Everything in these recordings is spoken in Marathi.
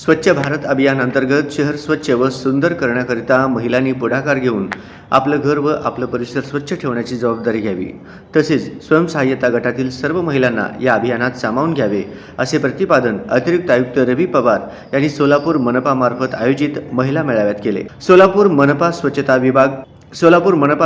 स्वच्छ भारत अभियान अंतर्गत शहर स्वच्छ व सुंदर करण्याकरिता महिलांनी पुढाकार घेऊन आपलं घर व आपलं परिसर स्वच्छ ठेवण्याची जबाबदारी घ्यावी। तसेच स्वयंसहाय्यता गटातील सर्व महिलांना या अभियानात सामावून घ्यावे असे प्रतिपादन अतिरिक्त आयुक्त रवी पवार यांनी सोलापूर मनपामार्फत आयोजित महिला मेळाव्यात केले। सोलापूर मनपा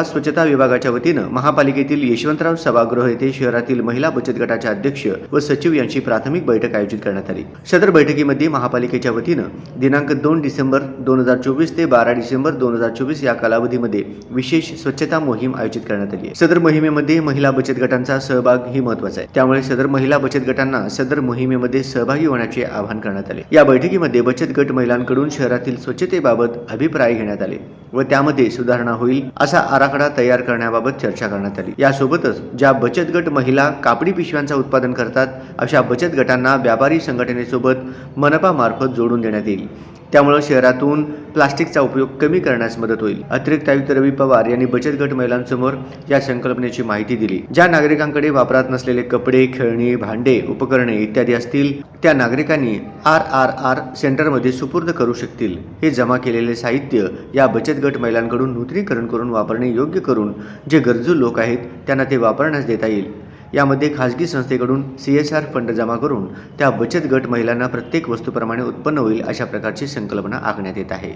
स्वच्छता विभागाच्या वतीनं महापालिकेतील यशवंतराव सभागृह येथे शहरातील महिला बचत गटाच्या अध्यक्ष व सचिव यांची प्राथमिक बैठक आयोजित करण्यात आली। सदर बैठकीमध्ये महापालिकेच्या वतीनं दिनांक 2 डिसेंबर 2024 ते 12 डिसेंबर 2024 या कालावधीमध्ये विशेष स्वच्छता मोहीम आयोजित करण्यात आली आहे। सदर मोहिमेमध्ये महिला बचत गटांचा सहभाग ही महत्त्वाचा आहे, त्यामुळे सदर महिला बचत गटांना सदर मोहिमेमध्ये सहभागी होण्याचे आवाहन करण्यात आले। या बैठकीमध्ये बचत गट महिलांकडून शहरातील स्वच्छतेबाबत अभिप्राय घेण्यात आले व त्यामध्ये सुधारणा होईल असा आराखडा तयार करण्याबाबत चर्चा करण्यात आली। यासोबतच ज्या बचत गट महिला कापडी पिशव्यांचा उत्पादन करतात अशा बचत गटांना व्यापारी संघटनेसोबत मनपा मार्फत जोडून देण्यात येईल, त्यामुळे शहरातून प्लास्टिकचा उपयोग कमी करण्यास मदत होईल। अतिरिक्त आयुक्त रवी पवार यांनी बचत गट महिलांसमोर या संकल्पनेची माहिती दिली। ज्या नागरिकांकडे वापरात नसलेले कपडे, खेळणी, भांडे, उपकरणे इत्यादी असतील त्या नागरिकांनी RRR सेंटरमध्ये सुपूर्द करू शकतील। हे जमा केलेले साहित्य या बचत गट महिलांकडून नूतनीकरण करून वापरणे योग्य करून जे गरजू लोक आहेत त्यांना ते वापरण्यास देता येईल। यामध्ये खाजगी संस्थेकडून CSR फंड जमा करून त्या बचत गट महिलांना प्रत्येक वस्तूप्रमाणे उत्पन्न होईल अशा प्रकारची संकल्पना आखण्यात येत आहे।